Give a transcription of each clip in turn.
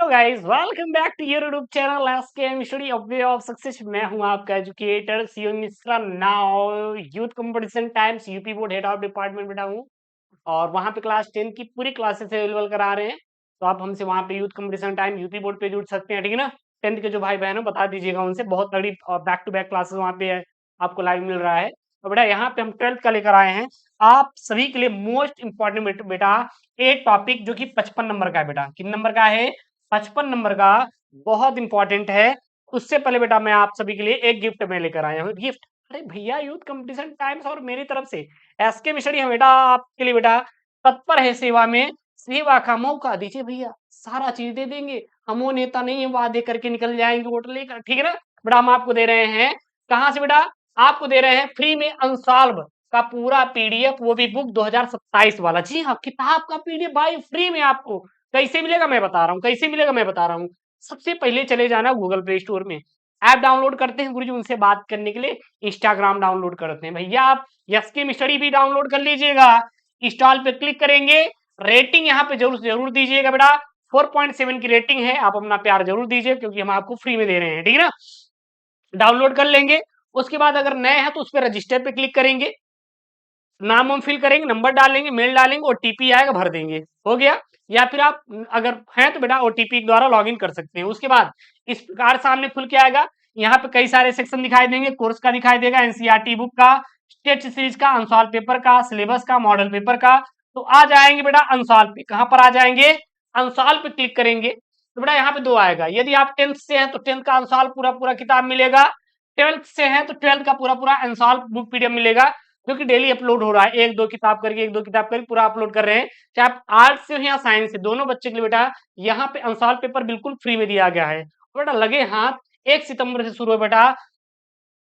Hello guys, welcome back to your YouTube channel SKM study of way of success. मैं हूं आपका educator CO Mishra. Now youth competition times UP board head of department बेटा हूं और वहां पे class 10 की पूरी क्लासेस अवेलेबल करा रहे हैं। तो आप हमसे वहां पे youth competition time UP board पे जुड़ सकते हैं, ठीक है ना। 10th के जो भाई बहन है बता दीजिएगा उनसे, बहुत बड़ी बैक टू बैक क्लासेस वहां पे आपको लाइव मिल रहा है। तो बेटा यहाँ पे हम 12th का लेकर आए हैं आप सभी के लिए मोस्ट इंपॉर्टेंट बेटा एक टॉपिक जो कि 55 नंबर का है। बेटा कितने नंबर का है? 55 नंबर का, बहुत इंपॉर्टेंट है। उससे पहले बेटा मैं आप सभी के लिए एक गिफ्ट में लेकर आया हूँ। गिफ्ट, अरे भैया यूथ कंपटीशन टाइम्स और मेरी तरफ से एसके मिशरी हम बेटा आपके लिए बेटा तत्पर है सेवा में। सेवा का मौका दीजिए भैया, सारा चीज दे देंगे। हम वो नेता नहीं है वादे करके निकल जाएंगे वोट लेकर, ठीक है ना। बेटा हम आपको दे रहे हैं, कहाँ से बेटा? आपको दे रहे हैं फ्री में अनसॉल्व का पूरा पीडीएफ, वो भी बुक 2027 वाला। जी हाँ, किताब का पीडीएफ भाई फ्री में आपको। कैसे मिलेगा मैं बता रहा हूँ, कैसे मिलेगा मैं बता रहा हूँ। सबसे पहले चले जाना गूगल प्ले स्टोर में, ऐप डाउनलोड करते हैं गुरुजी उनसे बात करने के लिए। इंस्टाग्राम डाउनलोड करते हैं भैया, आप एसके स्टडी भी डाउनलोड कर लीजिएगा। इंस्टॉल पे क्लिक करेंगे, रेटिंग यहाँ पे जरूर जरूर दीजिएगा बेटा। 4.7 की रेटिंग है, आप अपना प्यार जरूर दीजिए क्योंकि हम आपको फ्री में दे रहे हैं, ठीक है ना। डाउनलोड कर लेंगे, उसके बाद अगर नए हैं तो उस पर रजिस्टर पे क्लिक करेंगे, नाम हम फिल करेंगे, नंबर डालेंगे, मेल डालेंगे, ओटीपी आएगा, भर देंगे, हो गया। या फिर आप अगर हैं तो बेटा ओटीपी के द्वारा लॉगिन कर सकते हैं। उसके बाद इस प्रकार सामने खुल के आएगा, यहाँ पे कई सारे सेक्शन दिखाई देंगे। कोर्स का दिखाई देगा, एनसीईआरटी बुक का, स्टेट सीरीज का, अनसॉल्व पेपर का, सिलेबस का, मॉडल पेपर का। तो आ जाएंगे बेटा अनसॉल्व पे। कहां पर आ जाएंगे? अनसॉल्व पे क्लिक करेंगे तो बेटा यहाँ पे दो आएगा। यदि आप 10th से हैं तो 10th का अनसॉल्व पूरा पूरा किताब मिलेगा। 12th से हैं तो 12th का पूरा पूरा अनसॉल्व बुक पीडीएफ मिलेगा, जो कि डेली अपलोड हो रहा है। एक दो किताब करके पूरा अपलोड कर रहे हैं। चाहे आप आर्ट्स से हो या साइंस से, दोनों बच्चे के लिए बेटा यहाँ पे अनसॉल्व पेपर बिल्कुल फ्री में दिया गया है। बेटा लगे हाथ, 1 सितंबर से शुरू है बेटा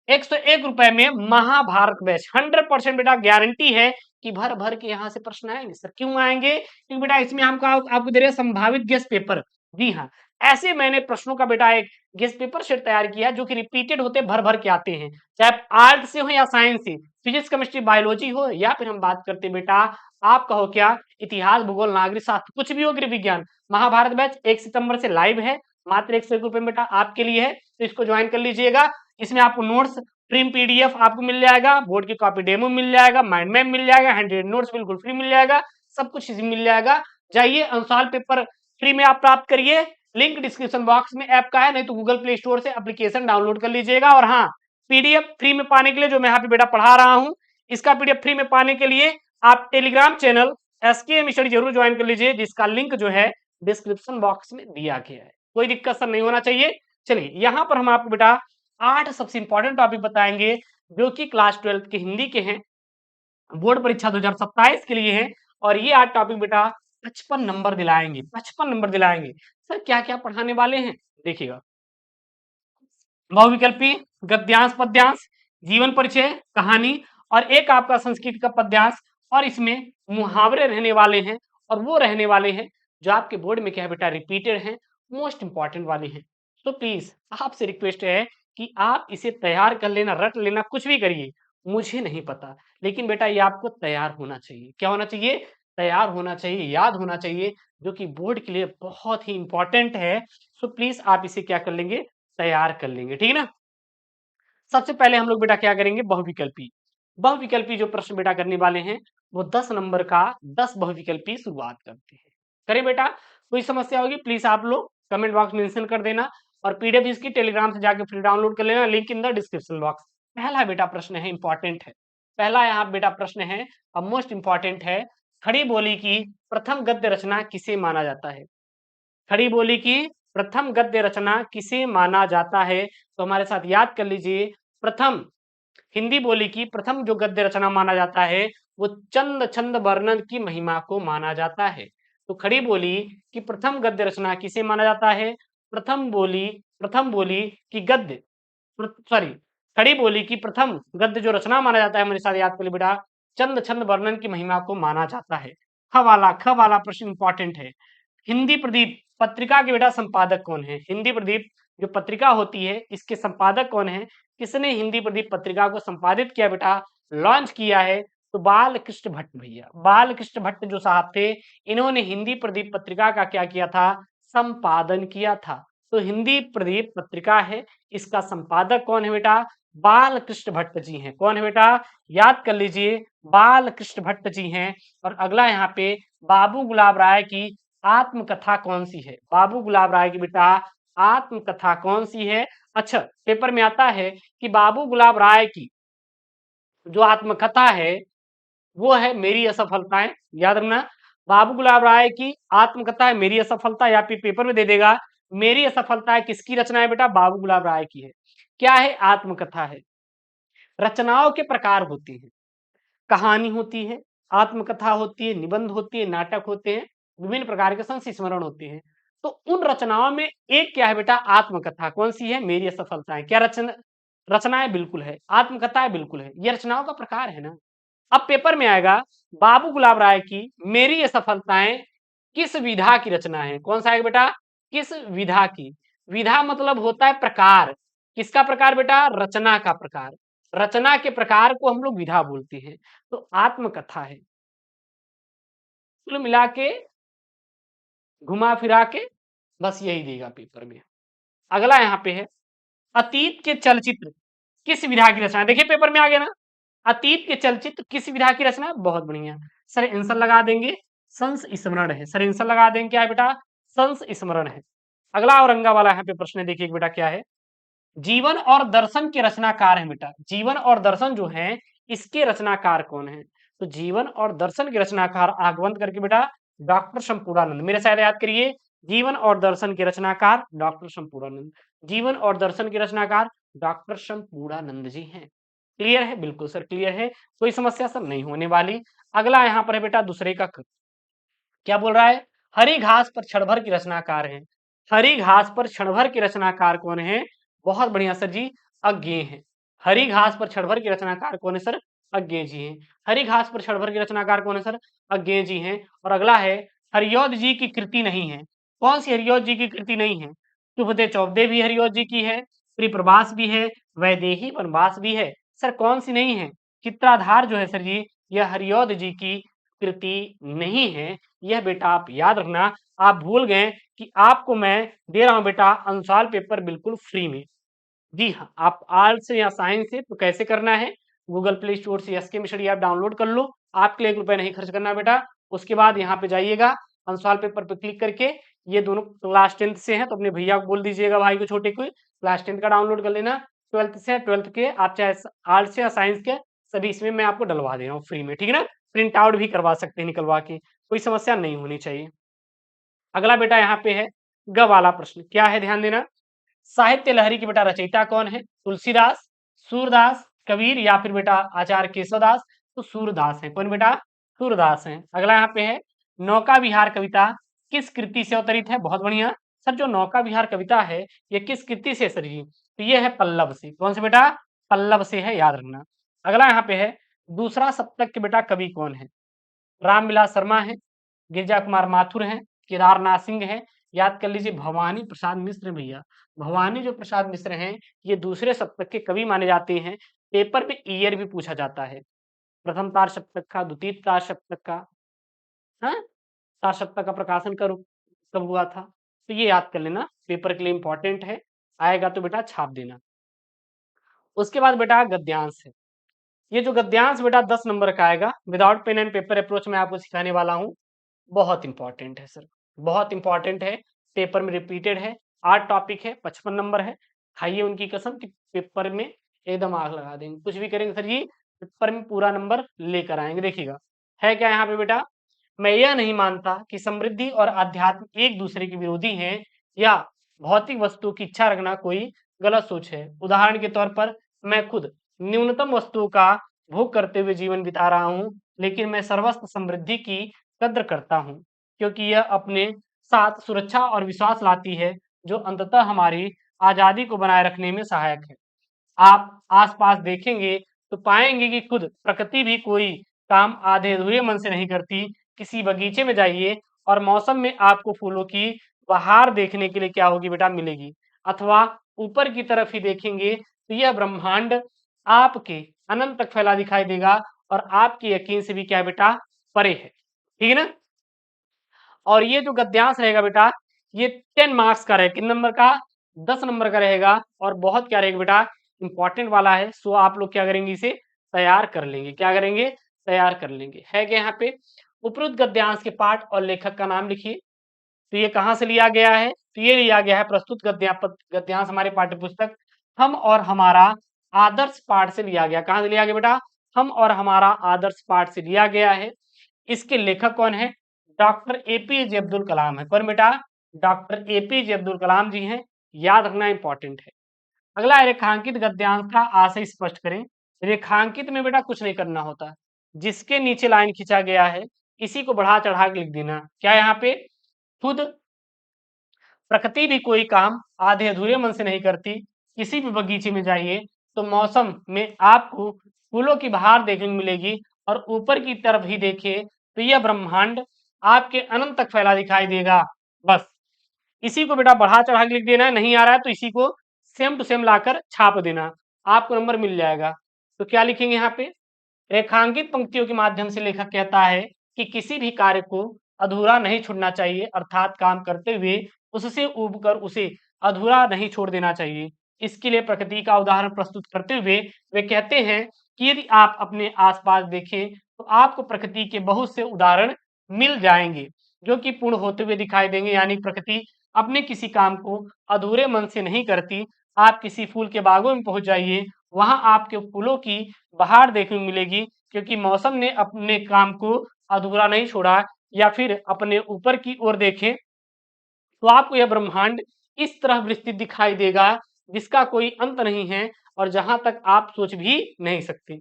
101 रुपए में महाभारत बैच। 100% बेटा गारंटी है कि भर भर के यहाँ से प्रश्न आएंगे। सर क्यों आएंगे? क्योंकि बेटा इसमें हमको आपको दे रहे हैं संभावित गेस्ट पेपर। जी हाँ, ऐसे मैंने प्रश्नों का बेटा एक गेस्ट पेपर सेट तैयार किया जो कि रिपीटेड होते, भर भर के आते हैं। चाहे आर्ट से हो या साइंस से, फिजिक्स केमिस्ट्री बायोलॉजी हो, या फिर हम बात करते बेटा आप कहो क्या, इतिहास भूगोल नागरिक शास्त्र, कुछ भी हो, गृह विज्ञान। महाभारत बैच 1 सितंबर से लाइव है, मात्र 101 रुपए में बेटा आपके लिए है, तो इसको ज्वाइन कर लीजिएगा। इसमें आपको नोट्स प्रिंट पीडीएफ आपको मिल जाएगा, बोर्ड की कॉपी डेमो मिल जाएगा, माइंड मैप मिल जाएगा, हैंड नोट्स बिल्कुल फ्री मिल जाएगा, सब कुछ मिल जाएगा। जाइए अनसॉल्व पेपर फ्री में आप प्राप्त करिए। लिंक डिस्क्रिप्शन बॉक्स में ऐप का है, नहीं तो गूगल प्ले स्टोर से एप्लीकेशन डाउनलोड कर लीजिएगा। और हाँ, पीडीएफ फ्री में पाने के लिए जो मैं यहाँ पे बेटा पढ़ा रहा हूँ, इसका पीडीएफ फ्री में पाने के लिए आप टेलीग्राम चैनल एसकेएम स्टडी जरूर ज्वाइन कर लीजिए, जिसका लिंक जो है डिस्क्रिप्शन बॉक्स में दिया गया है। कोई दिक्कत सर नहीं होना चाहिए। चलिए यहाँ पर हम आपको बेटा 8 सबसे इंपॉर्टेंट टॉपिक बताएंगे जो कि क्लास 12 के हिंदी के हैं, बोर्ड परीक्षा 2027 के लिए हैं। और ये 8 टॉपिक बेटा 55 नंबर दिलाएंगे, 55 नंबर दिलाएंगे। सर क्या क्या पढ़ाने वाले हैं देखिएगा, बहुविकल्पी, गद्यांश पद्यांश, जीवन परिचय, कहानी, और एक आपका संस्कृत का पद्यांश। और इसमें मुहावरे रहने वाले हैं, और वो रहने वाले हैं जो आपके बोर्ड में क्या है बेटा रिपीटेड हैं, मोस्ट इंपॉर्टेंट वाले हैं। तो प्लीज आपसे रिक्वेस्ट है कि आप इसे तैयार कर लेना, रट लेना, कुछ भी करिए, मुझे नहीं पता, लेकिन बेटा ये आपको तैयार होना चाहिए। क्या होना चाहिए? तैयार होना चाहिए, याद होना चाहिए, जो कि बोर्ड के लिए बहुत ही इंपॉर्टेंट है। सो प्लीज आप इसे क्या कर लेंगे, तैयार कर लेंगे, ठीक है ना। सबसे पहले हम लोग बेटा क्या करेंगे, बहुविकल्पी। बहुविकल्पी जो प्रश्न बेटा करने वाले हैं वो 10 नंबर का 10 बहुविकल्पी शुरुआत करते हैं। करें बेटा, कोई समस्या होगी प्लीज आप लोग कमेंट बॉक्स में मेंशन कर देना, और पीडीएफ इसकी टेलीग्राम से जाके फ्री डाउनलोड कर लेना, link in the description box. पहला बेटा प्रश्न है, इंपॉर्टेंट है। पहला यहाँ बेटा प्रश्न है और मोस्ट इंपॉर्टेंट है, खड़ी बोली की प्रथम गद्य रचना किसे माना जाता है? खड़ी बोली की प्रथम गद्य रचना किसे माना जाता है? तो हमारे साथ याद कर लीजिए, प्रथम हिंदी बोली की प्रथम जो गद्य रचना माना जाता है वो चंद छंद वर्णन की महिमा को माना जाता है। तो खड़ी बोली की प्रथम गद्य रचना किसे माना जाता है? प्रथम बोली की गद्य, सॉरी, खड़ी बोली की प्रथम गद्य जो रचना माना जाता है, मेरे साथ याद कर ली बेटा, चंद छंद वर्णन की महिमा को माना जाता है। ख वाला प्रश्न इंपॉर्टेंट है। हिंदी प्रदीप पत्रिका के बेटा संपादक कौन है? हिंदी प्रदीप जो पत्रिका होती है इसके संपादक कौन है? किसने हिंदी प्रदीप पत्रिका को संपादित किया बेटा, लॉन्च किया है? तो बाल कृष्ण भट्ट भैया, बाल कृष्ण भट्ट जो साहब थे, इन्होंने हिंदी प्रदीप पत्रिका का क्या किया था, संपादन किया था। तो हिंदी प्रदीप पत्रिका है, इसका संपादक कौन है बेटा? बालकृष्ण भट्ट जी हैं। कौन है बेटा? याद कर लीजिए, बालकृष्ण भट्ट जी हैं। और अगला यहाँ पे बाबू गुलाब राय की आत्मकथा कौन सी है? बाबू गुलाब राय की बेटा आत्मकथा कौन सी है? अच्छा, पेपर में आता है कि बाबू गुलाब राय की जो आत्मकथा है वो है मेरी असफलताएं। याद रखना, बाबू गुलाब राय की आत्मकथा है मेरी असफलता, या फिर पेपर में दे देगा मेरी असफलता किसकी रचना है बेटा? बाबू गुलाब राय की है। क्या है? आत्मकथा है। रचनाओं के प्रकार होते हैं, कहानी होती है, आत्मकथा होती है, निबंध होती है, नाटक होते हैं, विभिन्न प्रकार के संस्मरण होते हैं। तो उन रचनाओं में एक क्या है बेटा? आत्मकथा। कौन सी है? मेरी असफलताएं। क्या रचनाएं बिल्कुल है, आत्मकथाएं बिल्कुल है, ये रचनाओं का प्रकार है ना। अब पेपर में आएगा बाबू गुलाब राय की मेरी असफलताएं किस विधा की रचना है? कौन सा है बेटा? किस विधा की। विधा मतलब होता है प्रकार। किसका प्रकार बेटा? रचना का प्रकार। रचना के प्रकार को हम लोग विधा बोलते हैं। तो आत्मकथा है। कुल मिला के, घुमा फिरा के, बस यही देगा पेपर में। अगला यहाँ पे है अतीत के चलचित्र किस विधा की रचना है? देखिए पेपर में आ गया ना, अतीत के चलचित्र किस विधा की रचना है? बहुत बढ़िया सर, आंसर लगा देंगे संस्मरण है। सर आंसर लगा देंगे क्या है बेटा? संस्मरण है। अगला औरंगा वाला यहाँ पे प्रश्न है, देखिए बेटा क्या है। जीवन और दर्शन के रचनाकार है बेटा। जीवन और दर्शन जो है इसके रचनाकार कौन है? तो जीवन और दर्शन के रचनाकार आगवंत करके बेटा डॉक्टर शंपूरानंद। मेरे साथ याद करिए, जीवन और दर्शन के रचनाकार डॉक्टर शंपूरानंद। जीवन और दर्शन के रचनाकार डॉक्टर शंपूरानंद जी हैं। क्लियर है? बिल्कुल सर क्लियर है, कोई समस्या सर नहीं होने वाली। अगला यहाँ पर है बेटा दूसरे का क्या बोल रहा है? हरी घास पर क्षण भर की रचनाकार है। हरी घास पर क्षण भर की रचनाकार कौन है? बहुत बढ़िया सर जी, अज्ञेय है। हरी घास पर क्षण भर की रचनाकार कौन है सर? अज्ञेय जी हैं। हरी घास पर क्षण भर की रचनाकार कौन है सर? अज्ञेय जी हैं। और अगला है हरियोध जी की कृति नहीं है। कौन सी हरियोध जी की कृति नहीं है? चुपते चौबदे भी हरियोध जी की है, त्रिप्रभास भी है, वैदेही वनवास भी है। सर कौन सी नहीं है? चित्राधार जो है सर जी, यह हरियोध जी की कृति नहीं है। यह बेटा आप याद रखना। आप भूल गए कि आपको मैं दे रहा हूं बेटा अनुसार पेपर बिल्कुल फ्री में। जी हाँ, आप आर्ट्स या साइंस से तो कैसे करना है, गूगल प्ले स्टोर से एसके मिशनरी ऐप डाउनलोड कर लो। आपके लिए 1 रुपया नहीं खर्च करना बेटा। उसके बाद यहाँ पे जाइएगा, अनुसार पेपर पे क्लिक करके, ये दोनों क्लास 10th से हैं तो अपने भैया को बोल दीजिएगा, भाई को छोटे को, क्लास 10th का डाउनलोड कर लेना। 12th से 12th के आप चाहे आर्ट्स या साइंस के, सभी इसमें मैं आपको डलवा दे रहा हूँ फ्री में, ठीक है ना। प्रिंट आउट भी करवा सकते हैं निकलवा के, कोई समस्या नहीं होनी चाहिए। अगला बेटा यहाँ पे है ग वाला प्रश्न, क्या है ध्यान देना। साहित्य लहरी की बेटा रचयिता कौन है? तुलसीदास, सूरदास, कबीर या फिर बेटा आचार्य केशवदास? तो सूरदास है। कौन बेटा? सूरदास है। अगला यहाँ पे है नौका विहार कविता किस कृति से अवतरित है? बहुत बढ़िया सर, जो नौका विहार कविता है ये किस कृति से सर जी? तो ये है पल्लव से। कौन से बेटा? पल्लव से है, याद रखना। अगला यहाँ पे है दूसरा सप्तक के बेटा कवि कौन है? रामविलास शर्मा है, गिरिजा कुमार माथुर हैं, केदारनाथ सिंह हैं, याद कर लीजिए भवानी प्रसाद मिश्र भैया। भवानी जो प्रसाद मिश्र हैं ये दूसरे सप्तक के कवि माने जाते हैं। पेपर में ईयर भी पूछा जाता है, प्रथम तार सप्तक का, द्वितीय तार सप्तक का, हाँ, तार सप्तक का प्रकाशन कब हुआ था, तो ये याद कर लेना, पेपर के लिए इंपॉर्टेंट है। आएगा तो बेटा छाप देना। उसके बाद बेटा गद्यांश है। ये जो गद्यांश बेटा 10 नंबर का आएगा, without pen and paper approach में आपको सिखाने वाला हूँ। बहुत इंपॉर्टेंट है सर, बहुत इंपॉर्टेंट है, पेपर में रिपीटेड है, 8 टॉपिक है, 55 नंबर है। खाइए उनकी कसम कि पेपर में एकदम आग लगा देंगे, कुछ भी करेंगे सर जी, पेपर में पूरा नंबर लेकर आएंगे। देखिएगा है क्या यहाँ पे बेटा, मैं यह नहीं मानता कि समृद्धि और अध्यात्म एक दूसरे के विरोधी हैं या भौतिक वस्तु की इच्छा रखना कोई गलत सोच है। उदाहरण के तौर पर मैं खुद न्यूनतम वस्तुओं का भोग करते हुए जीवन बिता रहा हूँ, लेकिन मैं सर्वस्व समृद्धि की कद्र करता हूँ, क्योंकि यह अपने साथ सुरक्षा और विश्वास लाती है जो अंततः हमारी आजादी को बनाए रखने में सहायक है। आप आसपास देखेंगे तो पाएंगे कि खुद प्रकृति भी कोई काम आधे अधूरे मन से नहीं करती। किसी बगीचे में जाइए और मौसम में आपको फूलों की बहार देखने के लिए क्या होगी बेटा? मिलेगी। अथवा ऊपर की तरफ ही देखेंगे तो यह ब्रह्मांड आपके अनंत तक फैला दिखाई देगा और आपके यकीन से भी क्या है बेटा? परे है, ठीक है ना। और ये जो गद्यांश रहेगा बेटा, ये 10 मार्क्स का रहेगा। कितने नंबर का? 10 नंबर का रहेगा और बहुत क्या रहेगा बेटा, इंपॉर्टेंट वाला है। सो आप लोग क्या करेंगे, इसे तैयार कर लेंगे। क्या करेंगे? तैयार कर लेंगे। है क्या यहाँ पे? उपरोक्त गद्यांश के पाठ और लेखक का नाम लिखिए। तो ये कहाँ से लिया गया है? तो ये लिया गया है प्रस्तुत गद्यांश हमारे पाठ्य पुस्तक हम और हमारा आदर्श पाठ से लिया गया। कहाँ से लिया गया बेटा? हम और हमारा आदर्श पाठ से लिया गया है। इसके लेखक कौन है? डॉक्टर एपीजे अब्दुल कलाम है। कौन बेटा? डॉक्टर एपीजे अब्दुल कलाम जी हैं। याद रखना इंपॉर्टेंट है। अगला है रेखांकित गद्यांश का आशय स्पष्ट करें। रेखांकित में बेटा कुछ नहीं करना होता, जिसके नीचे लाइन खींचा गया है इसी को बढ़ा चढ़ा के लिख देना। क्या यहाँ पे? खुद प्रकृति भी कोई काम आधे अधूरे मन से नहीं करती। किसी भी बगीचे में जाइए तो मौसम में आपको फूलों की बहार देखने को मिलेगी और ऊपर की तरफ ही देखिए तो यह ब्रह्मांड आपके अनंत तक फैला दिखाई देगा। बस इसी को बेटा बढ़ा चढ़ा के लिख देना है। नहीं आ रहा है तो इसी को सेम टू सेम लाकर छाप देना, आपको नंबर मिल जाएगा। तो क्या लिखेंगे यहाँ पे? रेखांकित पंक्तियों के माध्यम से लेखक कहता है कि किसी भी कार्य को अधूरा नहीं छोड़ना चाहिए, अर्थात काम करते हुए उससे ऊबकर उसे अधूरा नहीं छोड़ देना चाहिए। इसके लिए प्रकृति का उदाहरण प्रस्तुत करते हुए वे कहते हैं कि यदि आप अपने आसपास देखें तो आपको प्रकृति के बहुत से उदाहरण मिल जाएंगे जो कि पूर्ण होते हुए दिखाई देंगे। यानी प्रकृति अपने किसी काम को अधूरे मन से नहीं करती। आप किसी फूल के बागों में पहुंच जाइए, वहां आपके फूलों की बहार देखने को मिलेगी, क्योंकि मौसम ने अपने काम को अधूरा नहीं छोड़ा। या फिर अपने ऊपर की ओर देखें तो आपको यह ब्रह्मांड इस तरह विस्तृत दिखाई देगा जिसका कोई अंत नहीं है और जहां तक आप सोच भी नहीं सकते।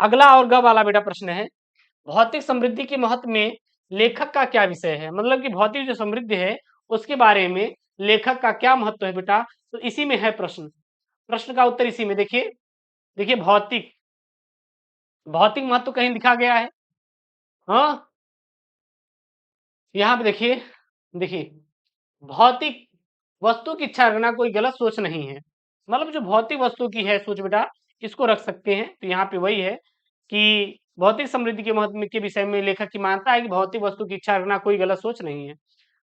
अगला और ग वाला बेटा प्रश्न है, भौतिक समृद्धि के महत्व में लेखक का क्या विषय है? मतलब कि भौतिक जो समृद्धि है उसके बारे में लेखक का क्या महत्व है बेटा? तो इसी में है प्रश्न। प्रश्न का उत्तर इसी में देखिए। देखिए भौतिक भौतिक महत्व कहीं लिखा गया है? हाँ, यहाँ पे देखिए। देखिए भौतिक वस्तु की इच्छा रखना कोई गलत सोच नहीं है। मतलब जो भौतिक वस्तु की है सोच बेटा, इसको रख सकते हैं। तो यहाँ पे वही है कि भौतिक समृद्धि के महत्व के विषय में लेखक की मानता है कि भौतिक वस्तु की इच्छा रखना कोई गलत सोच नहीं है।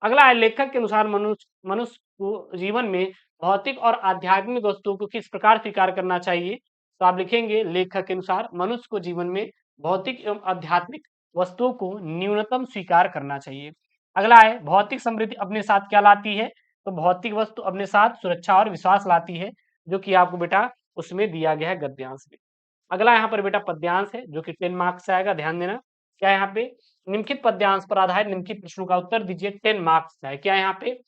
अगला है, लेखक के अनुसार मनुष्य मनुष्य को जीवन में भौतिक और आध्यात्मिक वस्तुओं को किस प्रकार स्वीकार करना चाहिए? तो आप लिखेंगे लेखक के अनुसार मनुष्य को जीवन में भौतिक एवं आध्यात्मिक वस्तुओं को न्यूनतम स्वीकार करना चाहिए। अगला है, भौतिक समृद्धि अपने साथ क्या लाती है? तो भौतिक वस्तु अपने साथ सुरक्षा और विश्वास लाती है, जो कि आपको बेटा उसमें दिया गया है गद्यांश में। अगला यहाँ पर बेटा पद्यांश है जो कि 10 मार्क्स से आएगा, ध्यान देना। क्या यहाँ पे? निम्नलिखित पद्यांश पर आधारित निम्नलिखित प्रश्नों का उत्तर दीजिए, 10 मार्क्स का है। क्या यहाँ पे?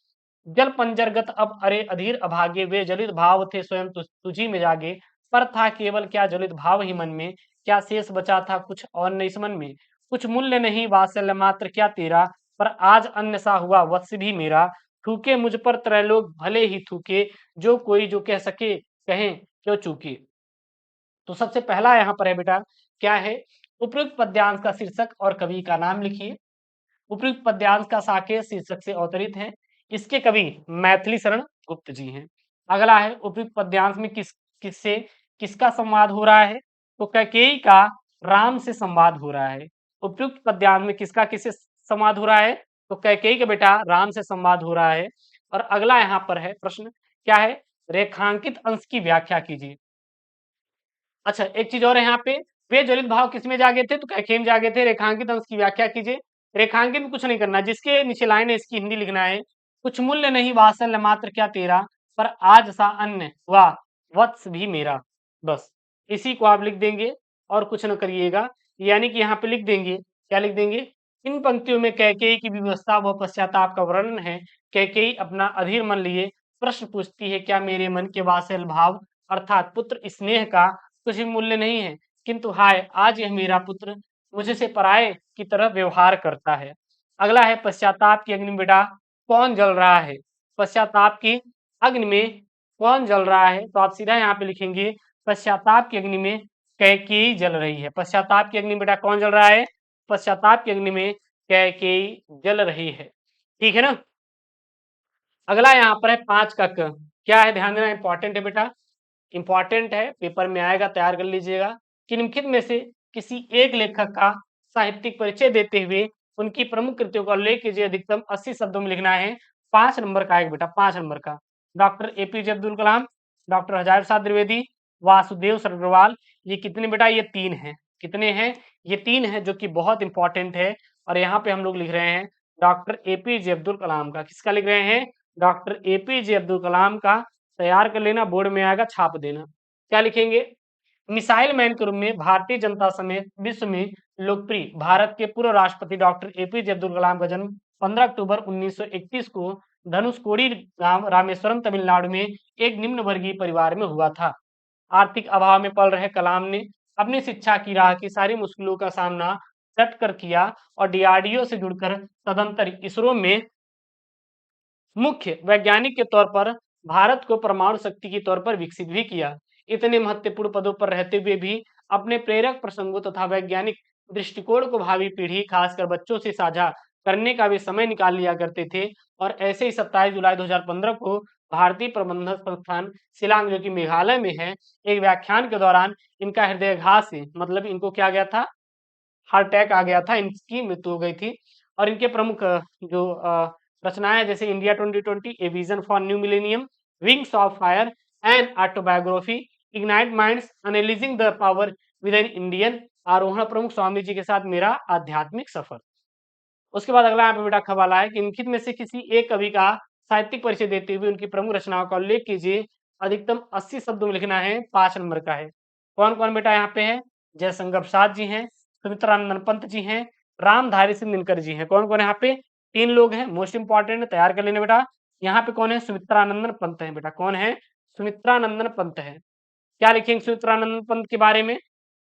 जल पंजरगत अब अरे अधीर अभागे, वे जलित भाव थे स्वयं तुझी में जागे, पर था केवल क्या जलित भाव ही मन में, क्या शेष बचा था कुछ और नहीं इस मन में, कुछ मूल्य नहीं वात्सल्य मात्र क्या तेरा, पर आज अन्य सा हुआ वत्स भी मेरा, थूके मुझ पर त्रैलोक भले ही थूके, जो कोई जो कह सके कहें क्यों चूके। तो सबसे पहला यहाँ पर है बेटा, क्या है? उपयुक्त पद्यांश का शीर्षक और कवि का नाम लिखिए। उपयुक्त पद्यांश का साकेत शीर्षक से अवतरित है। इसके कवि मैथिली शरण गुप्त जी हैं। अगला है, उपयुक्त पद्यांश में किससे किसका संवाद हो रहा है? तो कैकेयी का राम से संवाद हो रहा है। उपयुक्त पद्यांश में किसका किससे संवाद हो रहा है? तो कैकेयी का बेटा राम से संवाद हो रहा है। और अगला यहाँ पर है प्रश्न, क्या है? रेखांकित अंश की व्याख्या कीजिए। अच्छा, एक चीज और है यहाँ पे, वे ज्वलित भाव किसमें जागे थे? तो कैकेयी में जागे थे। रेखांकित अंश की व्याख्या कीजिए। रेखांकित में कुछ नहीं करना, जिसके नीचे लाइन है इसकी हिंदी लिखना है। कुछ मूल्य नहीं वात्सल्य मात्र क्या तेरा, पर आज सा अन्य वाह वत्स भी मेरा। बस इसी को आप लिख देंगे और कुछ न करिएगा। यानी कि यहाँ पे लिख देंगे, क्या लिख देंगे? इन पंक्तियों में कैकेयी की व्यवस्था व पश्चाताप का वर्णन है। कैकेयी अपना अधीर मन लिए प्रश्न पूछती है, क्या मेरे मन के वात्सल्य भाव अर्थात पुत्र स्नेह का कुछ भी मूल्य नहीं है, किंतु हाय आज यह मेरा पुत्र मुझे से पराये की तरह व्यवहार करता है। अगला है, पश्चाताप की अग्नि में बेटा कौन जल रहा है? पश्चाताप की अग्नि में कौन जल रहा है? तो आप सीधा यहाँ पे लिखेंगे, पश्चाताप की अग्नि में कैकेयी जल रही है। पश्चाताप की अग्नि में बेटा कौन जल रहा है? पश्चाताप की अग्नि में कैकेयी जल रही है। ठीक है ना? अगला यहाँ पर है 5 का क। क्या है? ध्यान देना, इंपॉर्टेंट है बेटा, इंपॉर्टेंट है, पेपर में आएगा, तैयार कर लीजिएगा कि निम्नलिखित में से किसी एक लेखक का साहित्यिक परिचय देते हुए उनकी प्रमुख कृतियों का उल्लेख कीजिए, अधिकतम 80 शब्दों में लिखना है। 5 नंबर का आएगा बेटा, 5 नंबर का। Doctor APJ Abdul Kalam, doctor Hazari Prasad Dwivedi, Vasudev सरगरवाल। ये कितने बेटा? ये 3 हैं। कितने हैं? ये 3 हैं, जो कि बहुत इंपॉर्टेंट है। और यहाँ पे हम लोग लिख रहे हैं डॉक्टर एपीजे अब्दुल कलाम का। किसका लिख रहे हैं? डॉक्टर एपीजे अब्दुल कलाम का। तैयार कर लेना, बोर्ड में आएगा, छाप देना। क्या लिखेंगे? मिसाइल मैन के रूप में भारतीय जनता समेत विश्व में लोकप्रिय भारत के पूर्व राष्ट्रपति डॉक्टर एपीजे अब्दुल कलाम का जन्म 15 अक्टूबर 1931 को धनुषकोडी गांव रामेश्वरम तमिलनाडु में एक निम्न वर्गीय परिवार में हुआ था। आर्थिक अभाव में पल रहे कलाम ने अपनी शिक्षा की राह की सारी मुश्किलों का सामना डट कर किया और डीआरडीओ से जुड़कर तदंतर इसरो में मुख्य वैज्ञानिक के तौर पर भारत को परमाणु शक्ति के तौर पर विकसित भी किया। इतने महत्वपूर्ण पदों पर रहते हुए भी अपने प्रेरक प्रसंगों तथा वैज्ञानिक दृष्टिकोण को भावी पीढ़ी, खासकर बच्चों से साझा करने का भी समय निकाल लिया करते थे। और ऐसे ही 27 जुलाई 2015 को भारतीय प्रबंधन संस्थान शिलांग, जो कि मेघालय में है, एक व्याख्यान के दौरान इनका हृदयाघात से, मतलब इनको क्या गया था? हार्ट अटैक आ गया था, इनकी मृत्यु हो गई थी। और इनके प्रमुख जो रचनाएं, जैसे India 2020, a vision for new millennium, wings of fire and autobiography, ignite minds, analysing the power with an Indian, आरोहण प्रमुख स्वामी जी के साथ मेरा आध्यात्मिक सफर। उसके बाद अगला यहाँ पे बेटा खवाला है कि निम्नलिखित में से किसी एक कवि का साहित्यिक परिचय देते हुए उनकी प्रमुख रचनाओं का उल्लेख कीजिए। अधिकतम 80 शब्दों में लिखना है। 5 नंबर का है। कौन कौन बेटा यहाँ पे है? जयशंकर प्रसाद जी हैं, सुमित्रानंदन पंत जी हैं, रामधारी सिंह दिनकर जी हैं। कौन कौन यहाँ पे? 3 लोग हैं। मोस्ट इंपॉर्टेंट, तैयार कर लेना बेटा। यहाँ पे कौन है? सुमित्रानंदन पंत है बेटा। कौन है? सुमित्रानंदन पंत है। क्या लिखेंगे सुमित्रानंदन पंत के बारे में?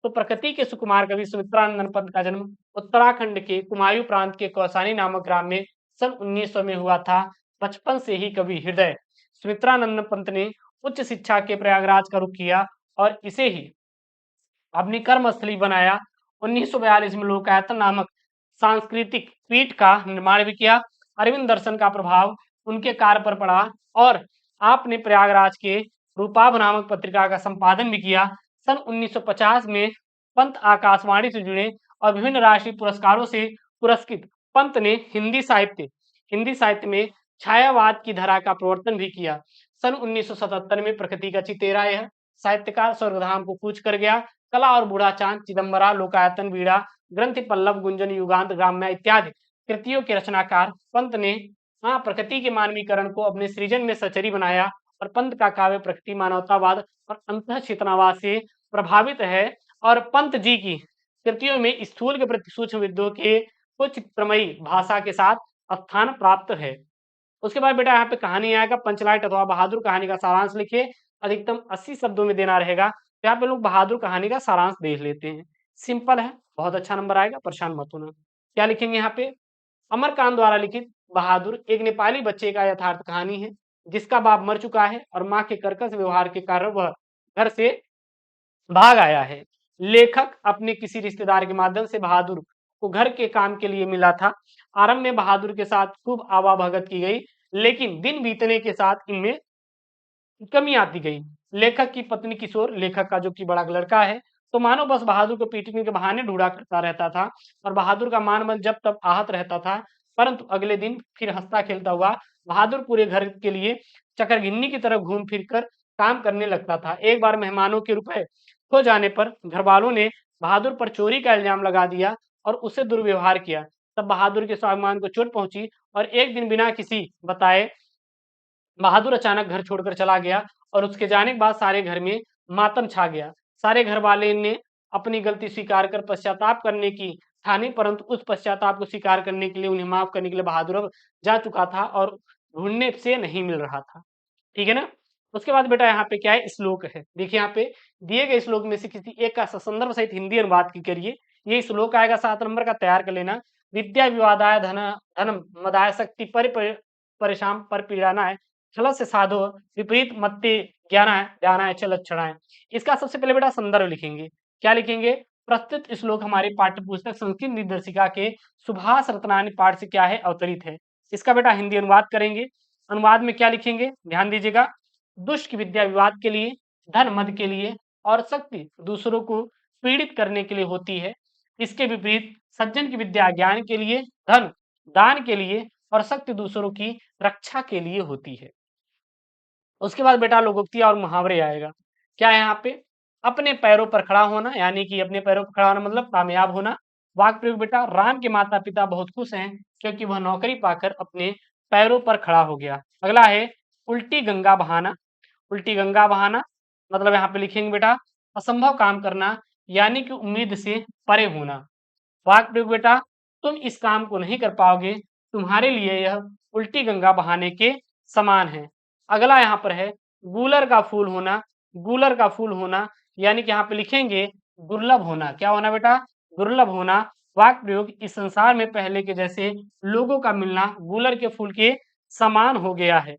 तो प्रकृति के सुकुमार कवि सुमित्रानंदन पंत का जन्म उत्तराखंड के कुमायूं प्रांत के कौसानी नामक ग्राम में सन 1900 में हुआ था। बचपन से ही कवि हृदय सुमित्रानंदन पंत ने उच्च शिक्षा के प्रयागराज का रुख किया और इसे ही अपनी कर्मस्थली बनाया। 1942 में लोकायतन नामक सांस्कृतिक पीठ का निर्माण भी किया। अरविंद दर्शन का प्रभाव उनके कार्य पर पड़ा और आपने प्रयागराज के रूपाभ नामक पत्रिका का संपादन भी किया। सन 1950 में पंत आकाशवाणी से जुड़े और विभिन्न राष्ट्रीय पुरस्कारों से पुरस्कृत पंत ने हिंदी साहित्य में छायावाद की धारा का प्रवर्तन भी किया। सन 1977 में प्रकृति का चितेरा यह साहित्यकार स्वर्गधाम को कूच कर गया। कला और बूढ़ा चांद, चिदम्बरा, लोकायतन, बीड़ा, ग्रंथि पल्लव, गुंजन, युगांत, ग्राम्य इत्यादि कृतियों के रचनाकार पंत ने प्रकृति के मानवीकरण को अपने सृजन में सचरी बनाया। और पंत का काव्य प्रकृति, मानवतावाद और अंतः चेतनावाद से प्रभावित है। और पंत जी की कृतियों में स्थूल के प्रति सूक्ष्म विद्यों के कुछ चित्रमयी भाषा के साथ स्थान प्राप्त है। उसके बाद बेटा यहाँ पे कहानी आएगा। पंचलाइट अथवा बहादुर कहानी का सारांश लिखिए। अधिकतम 80 शब्दों में देना रहेगा। तो यहाँ पे लोग बहादुर कहानी का सारांश देख लेते हैं। सिंपल है, बहुत अच्छा नंबर आएगा, परेशान मत होना। क्या लिखेंगे यहाँ पे? अमरकांत द्वारा लिखित बहादुर एक नेपाली बच्चे का यथार्थ कहानी है, जिसका बाप मर चुका है और माँ के कर्कश व्यवहार के कारण वह घर से भाग आया है। लेखक अपने किसी रिश्तेदार के माध्यम से बहादुर को घर के काम के लिए मिला था। आरंभ में बहादुर के साथ खूब आवाभगत की गई, लेकिन दिन बीतने के साथ इनमें कमी आती गई। लेखक की पत्नी किशोर, लेखक का जो कि बड़ा लड़का है, तो मानो बस बहादुर को पीटने के बहाने ढूंढा करता रहता था और बहादुर का मान मन जब तब आहत रहता था। परंतु अगले दिन फिर हंसता खेलता हुआ बहादुर पूरे घर के लिए चकरघिन्नी की तरफ घूम फिर कर काम करने लगता था। एक बार मेहमानों के रुपए खो जाने पर घर वालों ने बहादुर पर चोरी का इल्जाम लगा दिया और उससे दुर्व्यवहार किया। तब बहादुर के स्वाभिमान को चोट पहुंची और एक दिन बिना किसी बताए बहादुर अचानक घर छोड़कर चला गया और उसके जाने के बाद सारे घर में मातम छा गया। सारे घर वाले ने अपनी गलती स्वीकार कर पश्चाताप करने की ठानी, परंतु उस पश्चाताप को स्वीकार करने के लिए, उन्हें माफ करने के लिए बहादुर अब जा चुका था और ढूंढने से नहीं मिल रहा था। ठीक है ना? उसके बाद बेटा यहाँ पे क्या है? श्लोक है। देखिए यहाँ पे दिए गए श्लोक में से किसी एक का संदर्भ सहित हिंदी अनुवाद की करिए। ये श्लोक आएगा 7 नंबर का, तैयार कर लेना। विद्या विवादाय धनम मदाय शक्ति परेशान पर पीड़ानाय छल से साधो विपरीत मत्ते ज्ञानाय च लक्षणाय। इसका सबसे पहले बेटा संदर्भ लिखेंगे। क्या लिखेंगे? प्रस्तुत श्लोक हमारी पाठ्य पुस्तक संस्कृत निर्देशिका के सुभाष रत्नानी पाठ से क्या है? अवतरित है। इसका बेटा हिंदी अनुवाद करेंगे। अनुवाद में क्या लिखेंगे? ध्यान दीजिएगा। दुष्ट की विद्या विवाद के लिए, धन मद के लिए और शक्ति दूसरों को पीड़ित करने के लिए होती है। इसके विपरीत सज्जन की विद्या ज्ञान के लिए, धन दान के लिए और शक्ति दूसरों की रक्षा के लिए होती है। उसके बाद बेटा लोकोक्ति और मुहावरे आएगा। क्या है यहाँ पे? अपने पैरों पर खड़ा होना, यानी कि अपने पैरों पर खड़ा होना मतलब कामयाब होना। वाक्य प्रयोग बेटा, राम के माता-पिता बहुत खुश हैं क्योंकि वह नौकरी पाकर अपने पैरों पर खड़ा हो गया। अगला है उल्टी गंगा बहाना। उल्टी गंगा बहाना मतलब यहाँ पे लिखेंगे बेटा, असंभव काम करना यानी कि उम्मीद से परे होना। वाक्य प्रयोग बेटा, तुम इस काम को नहीं कर पाओगे, तुम्हारे लिए यह उल्टी गंगा बहाने के समान है। अगला यहाँ पर है गूलर का फूल होना। गूलर का फूल होना यानी कि यहाँ पे लिखेंगे दुर्लभ होना। क्या होना बेटा? दुर्लभ होना। वाक्य प्रयोग, इस संसार में पहले के जैसे लोगों का मिलना गूलर के फूल के समान हो गया है।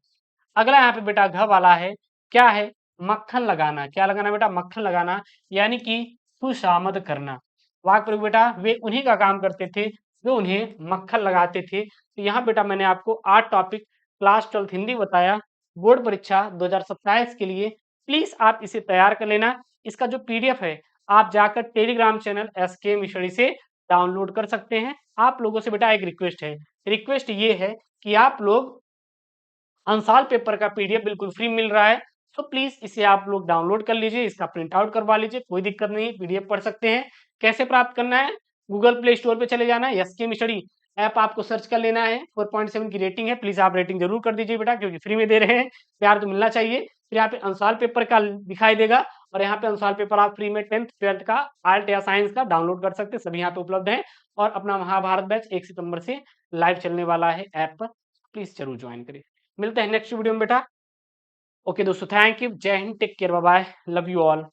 अगला यहाँ पे बेटा घ वाला है। क्या है? मक्खन लगाना। क्या लगाना बेटा? मक्खन लगाना यानी कि खुशामद करना। वाक्य प्रयोग बेटा, वे उन्हीं का काम करते थे जो उन्हें मक्खन लगाते थे। तो यहाँ बेटा मैंने आपको 8 टॉपिक क्लास 12th हिंदी बताया बोर्ड परीक्षा 2027 के लिए। प्लीज आप इसे तैयार कर लेना। इसका जो पीडीएफ है आप जाकर टेलीग्राम चैनल एसके मिशरी से डाउनलोड कर सकते हैं। आप लोगों से बेटा एक रिक्वेस्ट है, रिक्वेस्ट ये है कि आप लोग अंसाल पेपर का पीडीएफ बिल्कुल फ्री मिल रहा है, तो प्लीज इसे आप लोग डाउनलोड कर लीजिए, इसका प्रिंट आउट करवा लीजिए, कोई दिक्कत नहीं, पीडीएफ पढ़ सकते हैं। कैसे प्राप्त करना है? गूगल प्ले स्टोर पे चले जाना है, एसके मिशरी ऐप आपको सर्च कर लेना है। 4.7 की रेटिंग है, प्लीज आप रेटिंग जरूर कर दीजिए बेटा, क्योंकि फ्री में दे रहे हैं, प्यार तो मिलना चाहिए। फिर यहाँ पे अंसाल पेपर का दिखाई देगा और यहाँ पे अंसाल पेपर आप फ्री में 10th 12th का आर्ट या साइंस का डाउनलोड कर सकते हैं, सभी यहाँ पे उपलब्ध है। और अपना महाभारत बैच 1 सितंबर से लाइव चलने वाला है ऐप पर, प्लीज जरूर ज्वाइन करिए। मिलते हैं नेक्स्ट वीडियो में बेटा। ओके दोस्तों, थैंक यू, जय Hind, take care, bye bye, love you all.